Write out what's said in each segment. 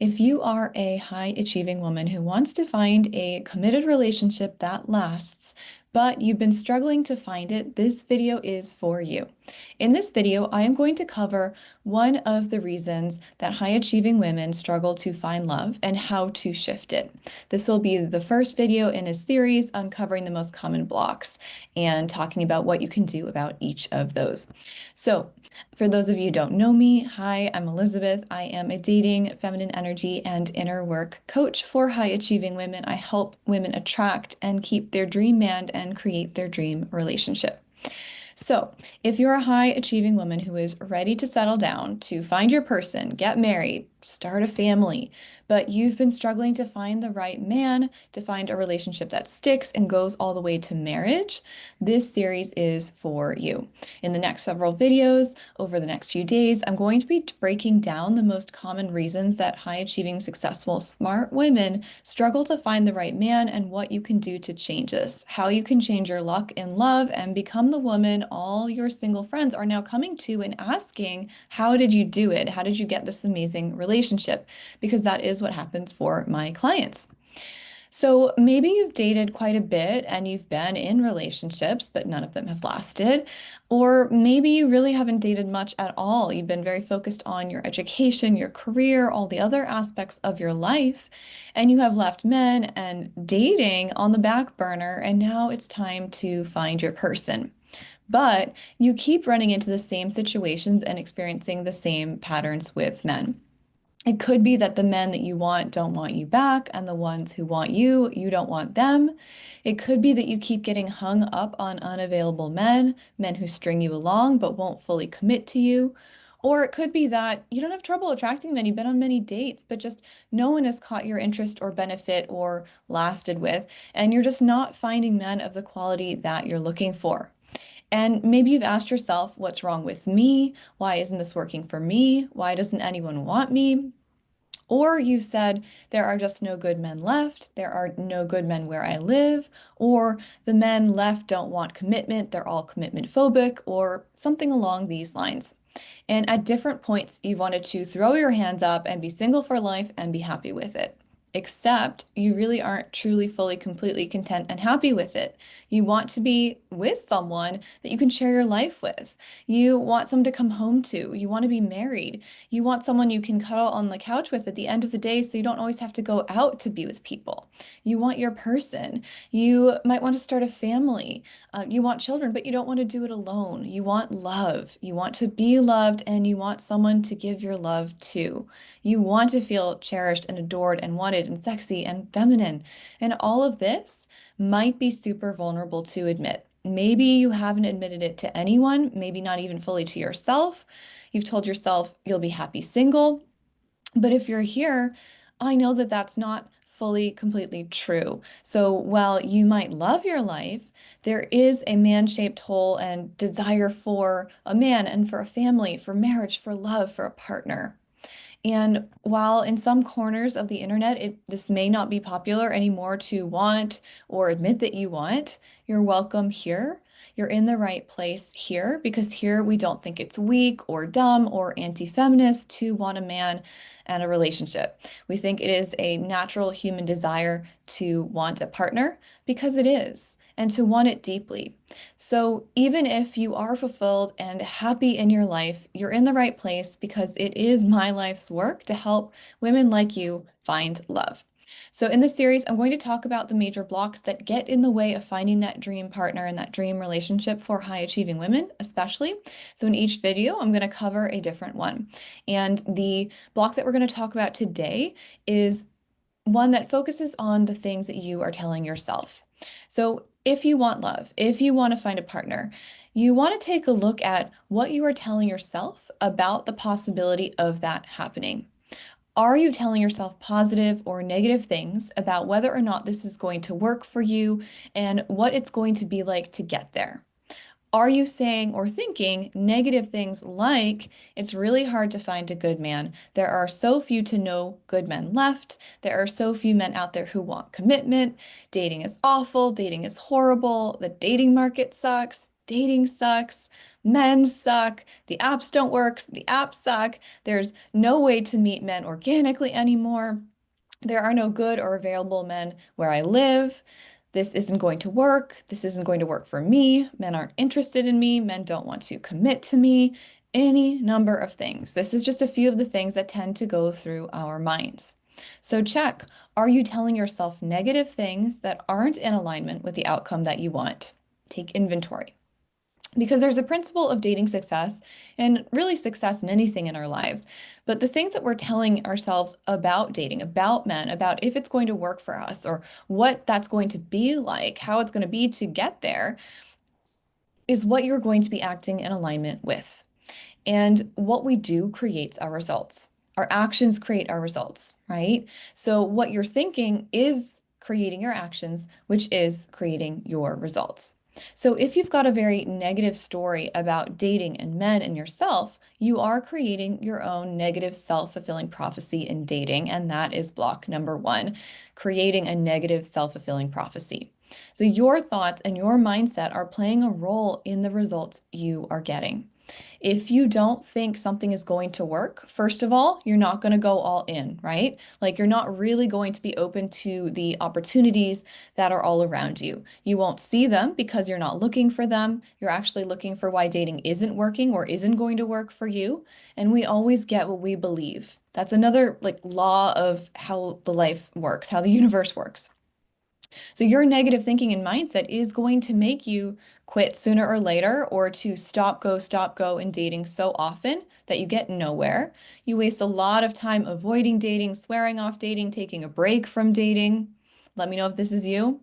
If you are a high achieving woman who wants to find a committed relationship that lasts, but you've been struggling to find it, this video is for you. In this video, I am going to cover one of the reasons that high achieving women struggle to find love and how to shift it. This will be the first video in a series uncovering the most common blocks and talking about what you can do about each of those. So, for those of you who don't know me, hi, I'm Elizabeth. I am a dating, feminine energy, and inner work coach for high achieving women. I help women attract and keep their dream man and create their dream relationship. So, if you're a high achieving woman who is ready to settle down, to find your person, get married, start a family, but you've been struggling to find the right man, to find a relationship that sticks and goes all the way to marriage, this series is for you. In the next several videos, over the next few days, I'm going to be breaking down the most common reasons that high achieving, successful, smart women struggle to find the right man and what you can do to change this, how you can change your luck in love and become the woman all your single friends are now coming to and asking, how did you do it? How did you get this amazing relationship? Because that is what happens for my clients. So maybe you've dated quite a bit and you've been in relationships, but none of them have lasted. Or maybe you really haven't dated much at all. You've been very focused on your education, your career, all the other aspects of your life, and you have left men and dating on the back burner, and now it's time to find your person. But you keep running into the same situations and experiencing the same patterns with men. It could be that the men that you want don't want you back, and the ones who want you, you don't want them. It could be that you keep getting hung up on unavailable men, men who string you along but won't fully commit to you. Or it could be that you don't have trouble attracting men, you've been on many dates, but just no one has caught your interest or benefit or lasted with, and you're just not finding men of the quality that you're looking for. And maybe you've asked yourself, what's wrong with me? Why isn't this working for me? Why doesn't anyone want me? Or you said, there are just no good men left. There are no good men where I live. Or the men left don't want commitment. They're all commitment phobic, or something along these lines. And at different points, you wanted to throw your hands up and be single for life and be happy with it. Except you really aren't truly, fully, completely content and happy with it. You want to be with someone that you can share your life with. You want someone to come home to. You want to be married. You want someone you can cuddle on the couch with at the end of the day so you don't always have to go out to be with people. You want your person. You might want to start a family. You want children, but you don't want to do it alone. You want love. You want to be loved, and you want someone to give your love to. You want to feel cherished and adored and wanted and sexy and feminine. And all of this might be super vulnerable to admit. Maybe you haven't admitted it to anyone, maybe not even fully to yourself. You've told yourself you'll be happy single. But if you're here, I know that that's not fully, completely true. So while you might love your life, there is a man-shaped hole and desire for a man and for a family, for marriage, for love, for a partner. And while in some corners of the internet, this may not be popular anymore to want or admit that you want, you're welcome here. You're in the right place here, because here we don't think it's weak or dumb or anti-feminist to want a man and a relationship. We think it is a natural human desire to want a partner, because it is, and to want it deeply. So even if you are fulfilled and happy in your life, you're in the right place, because it is my life's work to help women like you find love. So in this series, I'm going to talk about the major blocks that get in the way of finding that dream partner and that dream relationship for high achieving women, especially. So in each video, I'm going to cover a different one. And the block that we're going to talk about today is one that focuses on the things that you are telling yourself. So if you want love, if you want to find a partner, you want to take a look at what you are telling yourself about the possibility of that happening. Are you telling yourself positive or negative things about whether or not this is going to work for you and what it's going to be like to get there? Are you saying or thinking negative things like, it's really hard to find a good man. There are so few to no good men left. There are so few men out there who want commitment. Dating is awful. Dating is horrible. The dating market sucks. Dating sucks. Men suck. The apps don't work. The apps suck. There's no way to meet men organically anymore. There are no good or available men where I live. This isn't going to work. This isn't going to work for me. Men aren't interested in me. Men don't want to commit to me. Any number of things. This is just a few of the things that tend to go through our minds. So check, are you telling yourself negative things that aren't in alignment with the outcome that you want? Take inventory. Because there's a principle of dating success and really success in anything in our lives. But the things that we're telling ourselves about dating, about men, about if it's going to work for us or what that's going to be like, how it's going to be to get there, is what you're going to be acting in alignment with. And what we do creates our results. Our actions create our results, right? So what you're thinking is creating your actions, which is creating your results. So if you've got a very negative story about dating and men and yourself, you are creating your own negative self-fulfilling prophecy in dating, and that is block number one, creating a negative self-fulfilling prophecy. So your thoughts and your mindset are playing a role in the results you are getting. If you don't think something is going to work, first of all, you're not going to go all in, right? Like you're not really going to be open to the opportunities that are all around you. You won't see them because you're not looking for them. You're actually looking for why dating isn't working or isn't going to work for you. And we always get what we believe. That's another like law of how the life works, how the universe works. So your negative thinking and mindset is going to make you quit sooner or later or to stop, go in dating so often that you get nowhere. You waste a lot of time avoiding dating, swearing off dating, taking a break from dating. Let me know if this is you.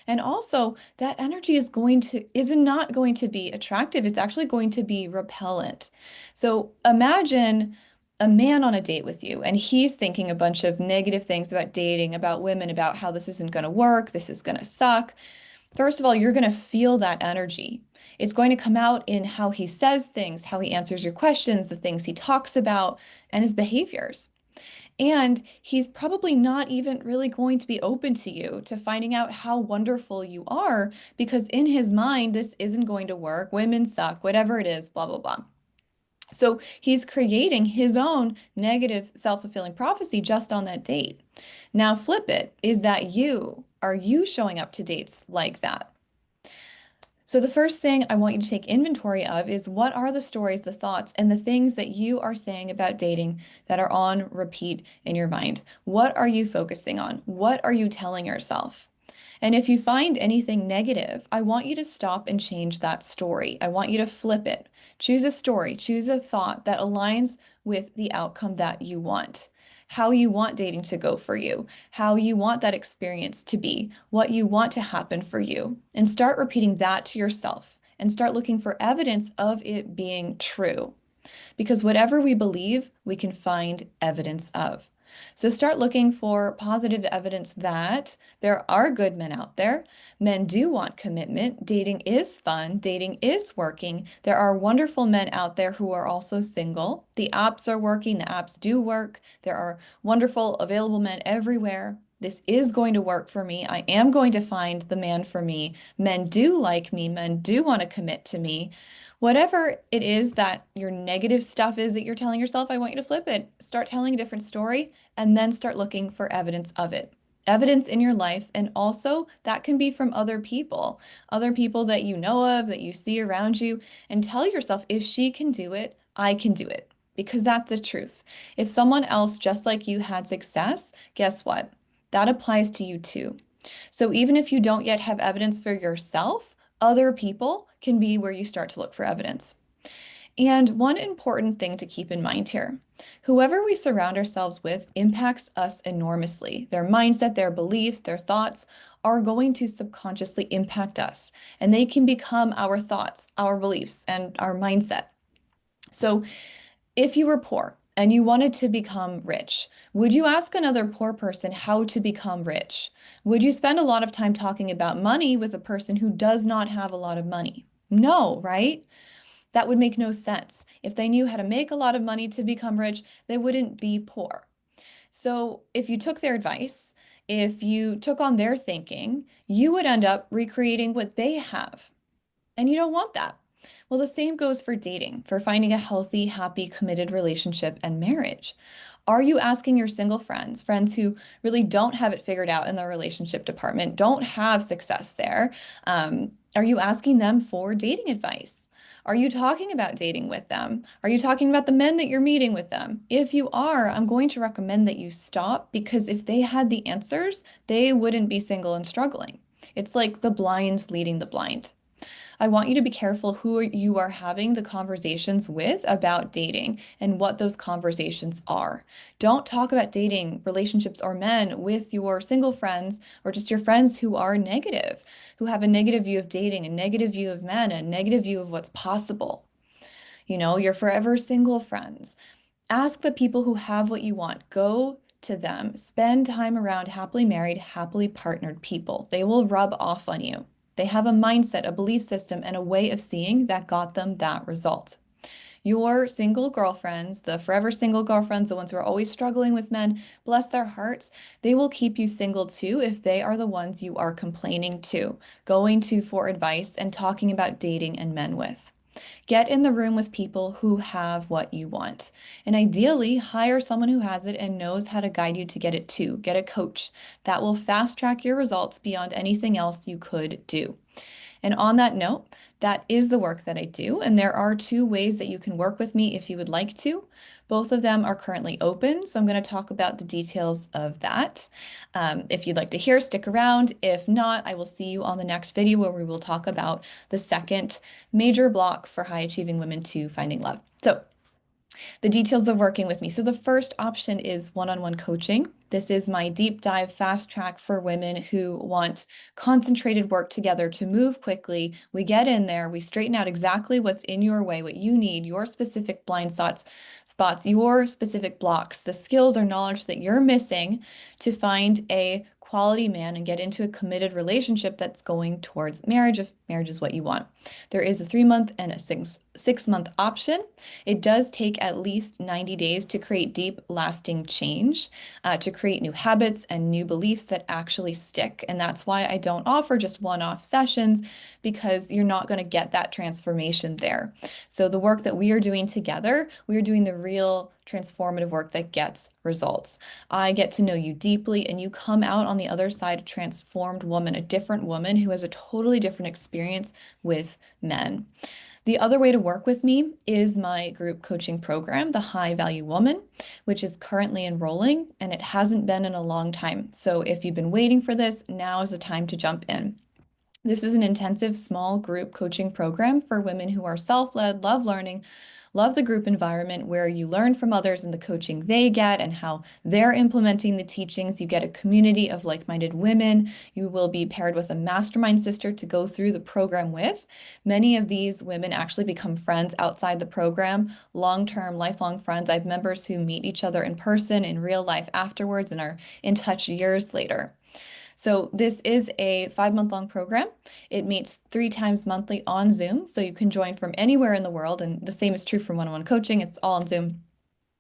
And also, that energy is not going to be attractive. It's actually going to be repellent. So imagine a man on a date with you, and he's thinking a bunch of negative things about dating, about women, about how this isn't going to work, this is going to suck. First of all, you're going to feel that energy. It's going to come out in how he says things, how he answers your questions, the things he talks about, and his behaviors. And he's probably not even really going to be open to you, to finding out how wonderful you are, because in his mind, this isn't going to work. Women suck, whatever it is, blah, blah, blah. So he's creating his own negative self-fulfilling prophecy just on that date. Now flip it. Is that you? Are you showing up to dates like that? So the first thing I want you to take inventory of is what are the stories, the thoughts, and the things that you are saying about dating that are on repeat in your mind? What are you focusing on? What are you telling yourself? And if you find anything negative, I want you to stop and change that story. I want you to flip it. Choose a story, choose a thought that aligns with the outcome that you want, how you want dating to go for you, how you want that experience to be, what you want to happen for you, and start repeating that to yourself and start looking for evidence of it being true. Because whatever we believe, we can find evidence of. So start looking for positive evidence that there are good men out there. Men do want commitment. Dating is fun. Dating is working. There are wonderful men out there who are also single. The apps are working. The apps do work. There are wonderful available men everywhere. This is going to work for me. I am going to find the man for me. Men do like me. Men do want to commit to me. Whatever it is that your negative stuff is that you're telling yourself, I want you to flip it. Start telling a different story and then start looking for evidence of it. Evidence in your life, and also that can be from other people that you know of, that you see around you, and tell yourself, if she can do it, I can do it. Because that's the truth. If someone else just like you had success, guess what? That applies to you too. So even if you don't yet have evidence for yourself, other people can be where you start to look for evidence. And one important thing to keep in mind here, whoever we surround ourselves with impacts us enormously. Their mindset, their beliefs, their thoughts are going to subconsciously impact us, and they can become our thoughts, our beliefs, and our mindset. So if you were poor and you wanted to become rich, would you ask another poor person how to become rich? Would you spend a lot of time talking about money with a person who does not have a lot of money? No, right? That would make no sense. If they knew how to make a lot of money to become rich, they wouldn't be poor. So if you took their advice, if you took on their thinking, you would end up recreating what they have. And you don't want that. Well, the same goes for dating, for finding a healthy, happy, committed relationship and marriage. Are you asking your single friends, friends who really don't have it figured out in the relationship department, don't have success there? Are you asking them for dating advice? Are you talking about dating with them? Are you talking about the men that you're meeting with them? If you are, I'm going to recommend that you stop because if they had the answers, they wouldn't be single and struggling. It's like the blind leading the blind. I want you to be careful who you are having the conversations with about dating and what those conversations are. Don't talk about dating, relationships, or men with your single friends or just your friends who are negative, who have a negative view of dating, a negative view of men, a negative view of what's possible. Your forever single friends. Ask the people who have what you want. Go to them. Spend time around happily married, happily partnered people. They will rub off on you. They have a mindset, a belief system, and a way of seeing that got them that result. Your single girlfriends, the forever single girlfriends, the ones who are always struggling with men, bless their hearts, they will keep you single too if they are the ones you are complaining to, going to for advice, and talking about dating and men with. Get in the room with people who have what you want. And ideally, hire someone who has it and knows how to guide you to get it too. Get a coach that will fast track your results beyond anything else you could do. And on that note, that is the work that I do. And there are two ways that you can work with me if you would like to. Both of them are currently open, so I'm going to talk about the details of that. If you'd like to hear, stick around. If not, I will see you on the next video where we will talk about the second major block for high achieving women to finding love. So the details of working with me. So the first option is one-on-one coaching. This is my deep dive fast track for women who want concentrated work together to move quickly. We get in there, we straighten out exactly what's in your way, what you need, your specific blind spots, your specific blocks, the skills or knowledge that you're missing to find a quality man and get into a committed relationship that's going towards marriage if marriage is what you want. There is a 3-month and a six-month option. It does take at least 90 days to create deep, lasting change, to create new habits and new beliefs that actually stick. And that's why I don't offer just one-off sessions because you're not going to get that transformation there. So the work that we are doing together, we are doing the real transformative work that gets results. I get to know you deeply and you come out on the other side a transformed woman, a different woman who has a totally different experience with men. The other way to work with me is my group coaching program, the High Value Woman, which is currently enrolling and it hasn't been in a long time. So if you've been waiting for this, now is the time to jump in. This is an intensive small group coaching program for women who are self-led, love learning, love the group environment where you learn from others and the coaching they get and how they're implementing the teachings. You get a community of like-minded women. You will be paired with a mastermind sister to go through the program with. Many of these women actually become friends outside the program, long-term, lifelong friends. I have members who meet each other in person in real life afterwards and are in touch years later. So this is a 5-month-long program. It meets 3 times monthly on Zoom, so you can join from anywhere in the world, and the same is true for one-on-one coaching. It's all on Zoom.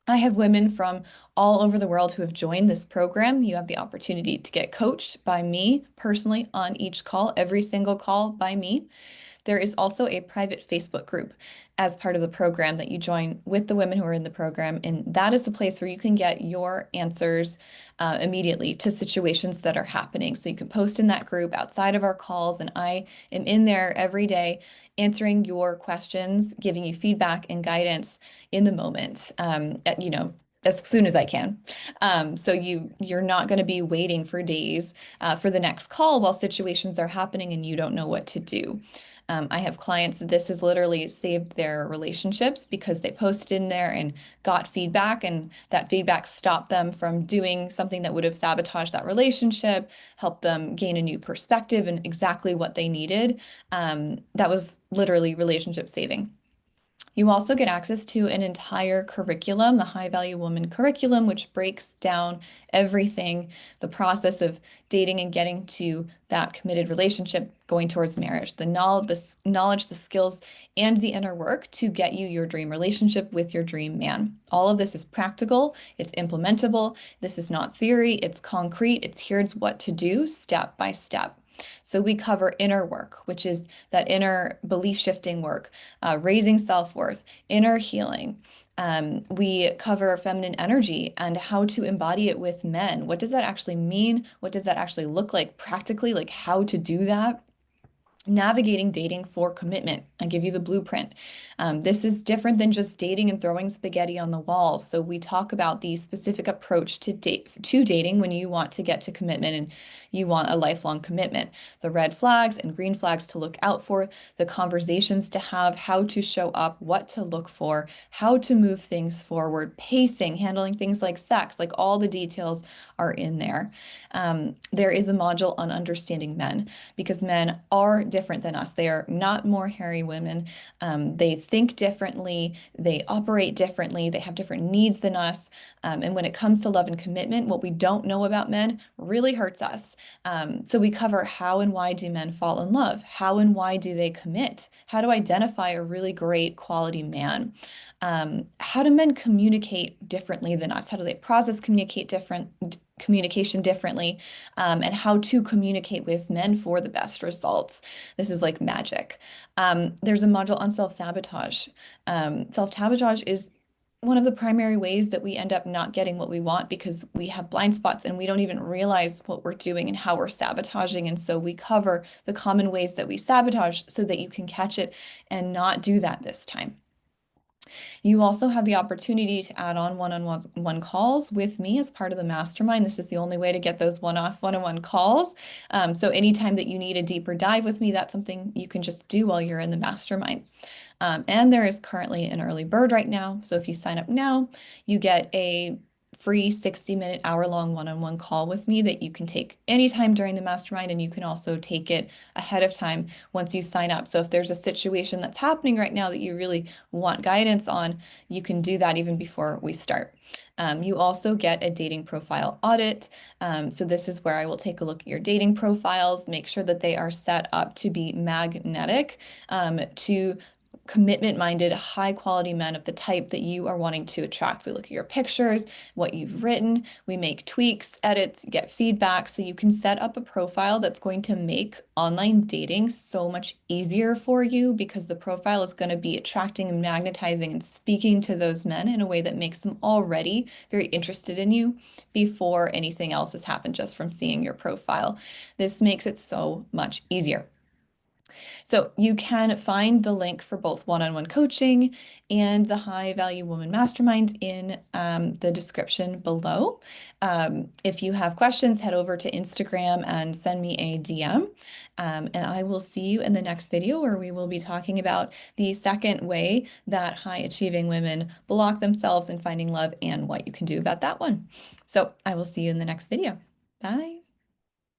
I have women from all over the world who have joined this program. You have the opportunity to get coached by me personally on each call, every single call by me. There is also a private Facebook group as part of the program that you join with the women who are in the program. And that is the place where you can get your answers immediately to situations that are happening. So you can post in that group outside of our calls, and I am in there every day answering your questions, giving you feedback and guidance in the moment, as soon as I can. So you're not going to be waiting for days for the next call while situations are happening and you don't know what to do. I have clients that this has literally saved their relationships because they posted in there and got feedback, and that feedback stopped them from doing something that would have sabotaged that relationship, helped them gain a new perspective and exactly what they needed. That was literally relationship saving. You also get access to an entire curriculum, the High Value Woman curriculum, which breaks down everything, the process of dating and getting to that committed relationship, going towards marriage, the knowledge, the skills, and the inner work to get you your dream relationship with your dream man. All of this is practical, it's implementable. This is not theory, it's concrete. It's here's what to do step by step. So we cover inner work, which is that inner belief shifting work, raising self-worth, inner healing. We cover feminine energy and how to embody it with men. What does that actually mean? What does that actually look like practically? Like how to do that? Navigating dating for commitment. I give you the blueprint. This is different than just dating and throwing spaghetti on the wall. So we talk about the specific approach to dating when you want to get to commitment and you want a lifelong commitment. The red flags and green flags to look out for, the conversations to have, how to show up, what to look for, how to move things forward, pacing, handling things like sex, like all the details are in there. There is a module on understanding men because men are different than us. They are not more hairy women. They think differently, they operate differently, they have different needs than us. And when it comes to love and commitment, what we don't know about men really hurts us. So we cover how and why do men fall in love? How and why do they commit? How to identify a really great quality man? How do men communicate differently than us? How do they process communication differently? And how to communicate with men for the best results. This is like magic. There's a module on self-sabotage. Self-sabotage is one of the primary ways that we end up not getting what we want because we have blind spots and we don't even realize what we're doing and how we're sabotaging. And so we cover the common ways that we sabotage so that you can catch it and not do that this time. You also have the opportunity to add on one-on-one calls with me as part of the mastermind. This is the only way to get those one-on-one calls. So anytime that you need a deeper dive with me, that's something you can just do while you're in the mastermind. And there is currently an early bird right now. So if you sign up now, you get a free 60-minute, hour-long one-on-one call with me that you can take anytime during the mastermind, and you can also take it ahead of time once you sign up. So if there's a situation that's happening right now that you really want guidance on, you can do that even before we start. You also get a dating profile audit. So this is where I will take a look at your dating profiles, make sure that they are set up to be magnetic, to commitment-minded, high-quality men of the type that you are wanting to attract. We look at your pictures, what you've written, we make tweaks, edits, get feedback, so you can set up a profile that's going to make online dating so much easier for you because the profile is going to be attracting and magnetizing and speaking to those men in a way that makes them already very interested in you before anything else has happened just from seeing your profile. This makes it so much easier. So you can find the link for both one-on-one coaching and the High Value Woman Mastermind in the description below. If you have questions, head over to Instagram and send me a DM. And I will see you in the next video where we will be talking about the second way that high achieving women block themselves in finding love and what you can do about that one. So I will see you in the next video. Bye.